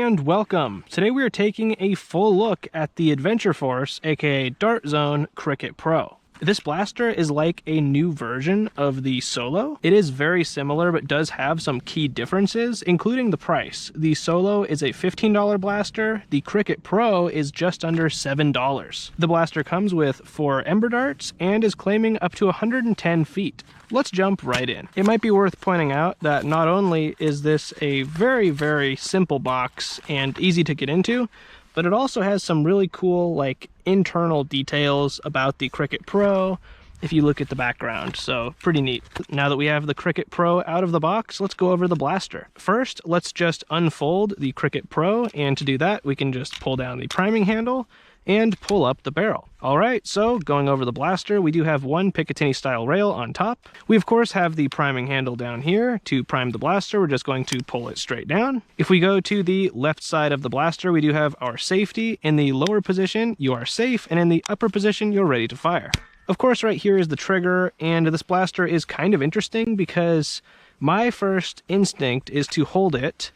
and welcome. Today we are taking a full look at the Adventure Force, aka Dart Zone Cricket Pro. This blaster is like a new version of the Solo. It is very similar but does have some key differences, including the price. The Solo is a $15 blaster, the Cricket Pro is just under $7. The blaster comes with 4 Ember darts and is claiming up to 110 feet. Let's jump right in. It might be worth pointing out that not only is this a very simple box and easy to get into, but it also has some really cool like internal details about the Cricket Pro if you look at the background, so pretty neat. Now that we have the Cricket Pro out of the box, let's go over the blaster. First, let's just unfold the Cricket Pro, and to do that we can just pull down the priming handle and pull up the barrel. All right, so going over the blaster, we do have one Picatinny style rail on top. We of course have the priming handle down here. To prime the blaster, we're just going to pull it straight down. If we go to the left side of the blaster, we do have our safety. In the lower position, you are safe, and in the upper position, you're ready to fire. Of course, right here is the trigger, and this blaster is kind of interesting because my first instinct is to hold it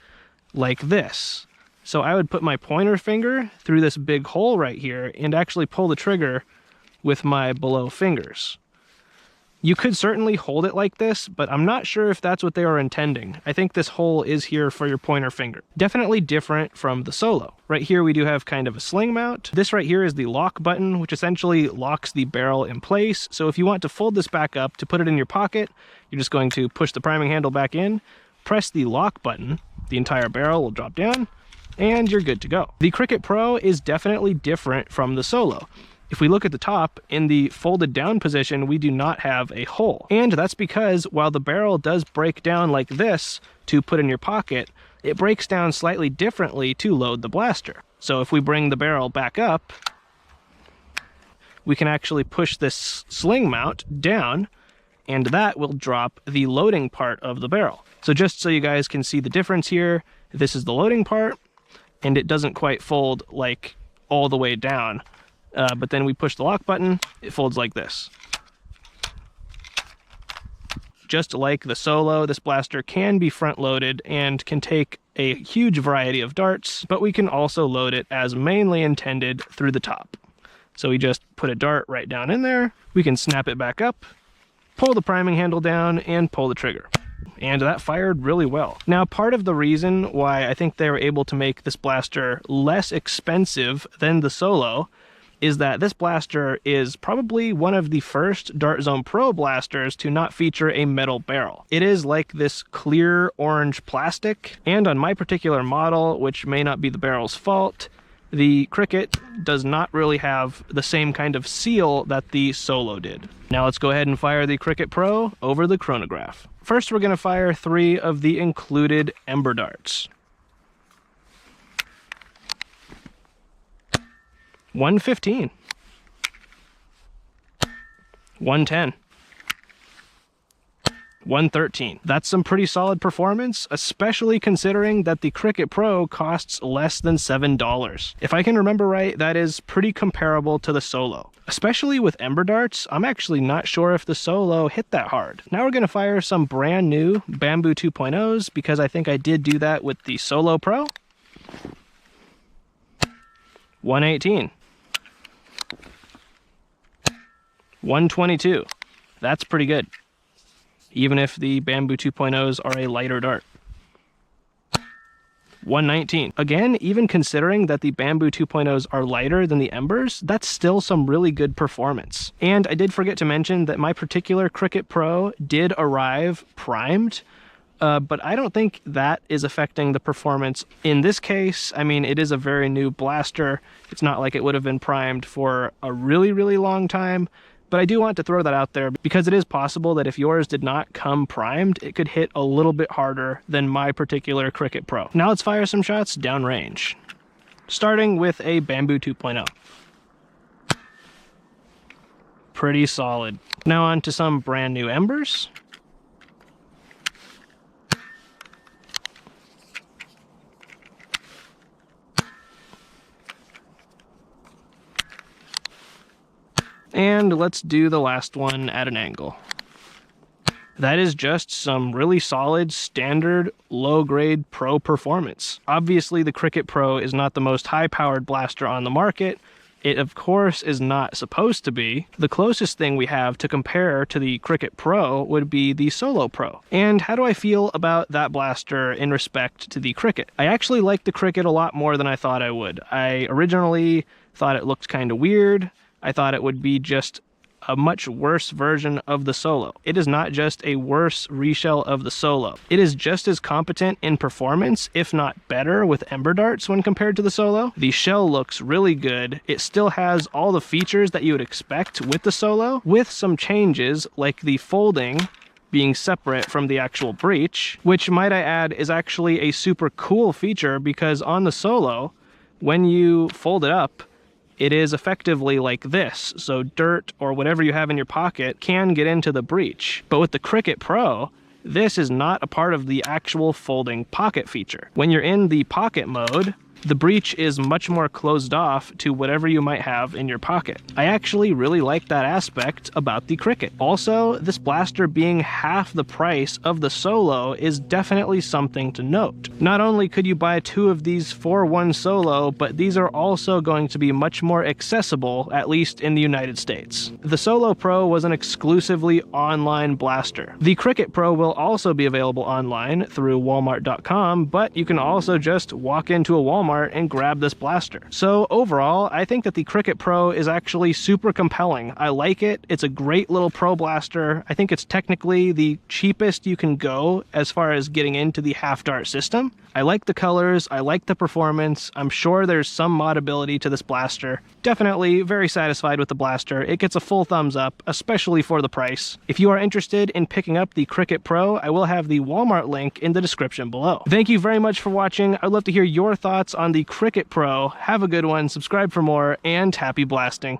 like this. So I would put my pointer finger through this big hole right here and actually pull the trigger with my below fingers. You could certainly hold it like this, but I'm not sure if that's what they were intending. I think this hole is here for your pointer finger. Definitely different from the Solo. Right here we do have kind of a sling mount. This right here is the lock button, which essentially locks the barrel in place. So if you want to fold this back up to put it in your pocket, you're just going to push the priming handle back in, press the lock button, the entire barrel will drop down, and you're good to go. The Cricket Pro is definitely different from the Solo. If we look at the top, in the folded down position, we do not have a hole. And that's because while the barrel does break down like this to put in your pocket, it breaks down slightly differently to load the blaster. So if we bring the barrel back up, we can actually push this sling mount down, and that will drop the loading part of the barrel. So just so you guys can see the difference here, this is the loading part, and it doesn't quite fold like all the way down. But then we push the lock button, it folds like this. Just like the Solo, this blaster can be front loaded and can take a huge variety of darts, but we can also load it as mainly intended through the top. So we just put a dart right down in there, we can snap it back up, pull the priming handle down, and pull the trigger. And that fired really well. Now, part of the reason why I think they were able to make this blaster less expensive than the Solo is that this blaster is probably one of the first Dart Zone Pro blasters to not feature a metal barrel. It is like this clear orange plastic, and on my particular model, which may not be the barrel's fault, the Cricket does not really have the same kind of seal that the Solo did. Now let's go ahead and fire the Cricket Pro over the chronograph. First, we're going to fire 3 of the included Ember darts. 115, 110, 113. That's some pretty solid performance, especially considering that the Cricket Pro costs less than $7. If I can remember right, that is pretty comparable to the Solo. Especially with Ember darts, I'm actually not sure if the Solo hit that hard. Now we're going to fire some brand new Bamboo 2.0s because I think I did do that with the Solo Pro. 118. 122. That's pretty good, even if the Bamboo 2.0s are a lighter dart. 119. Again, even considering that the Bamboo 2.0s are lighter than the Embers, that's still some really good performance. And I did forget to mention that my particular Cricket Pro did arrive primed, but I don't think that is affecting the performance. In this case, I mean, it is a very new blaster. It's not like it would have been primed for a really long time. But I do want to throw that out there because it is possible that if yours did not come primed, it could hit a little bit harder than my particular Cricket Pro. Now let's fire some shots downrange, starting with a Bamboo 2.0. Pretty solid. Now on to some brand new Embers. And let's do the last one at an angle. That is just some really solid, standard, low-grade Pro performance. Obviously, the Cricket Pro is not the most high-powered blaster on the market. It, of course, is not supposed to be. The closest thing we have to compare to the Cricket Pro would be the Solo Pro. And how do I feel about that blaster in respect to the Cricket? I actually like the Cricket a lot more than I thought I would. I originally thought it looked kind of weird. I thought it would be just a much worse version of the Solo. It is not just a worse reshell of the Solo. It is just as competent in performance, if not better, with Ember darts when compared to the Solo. The shell looks really good. It still has all the features that you would expect with the Solo, with some changes like the folding being separate from the actual breech, which, might I add, is actually a super cool feature because on the Solo, when you fold it up, it is effectively like this, so dirt or whatever you have in your pocket can get into the breech. But with the Cricket Pro, this is not a part of the actual folding pocket feature. When you're in the pocket mode, the breech is much more closed off to whatever you might have in your pocket. I actually really like that aspect about the Cricket. Also, this blaster being half the price of the Solo is definitely something to note. Not only could you buy 2 of these for one Solo, but these are also going to be much more accessible, at least in the United States. The Solo Pro was an exclusively online blaster. The Cricket Pro will also be available online through Walmart.com, but you can also just walk into a Walmart and grab this blaster. So overall, I think that the Cricket Pro is actually super compelling. I like it. It's a great little Pro blaster. I think it's technically the cheapest you can go as far as getting into the half dart system. I like the colors, I like the performance. I'm sure there's some modability to this blaster. Definitely very satisfied with the blaster. It gets a full thumbs up, especially for the price. If you are interested in picking up the Cricket Pro, I will have the Walmart link in the description below. Thank you very much for watching. I'd love to hear your thoughts on the Cricket Pro. Have a good one, subscribe for more, and happy blasting.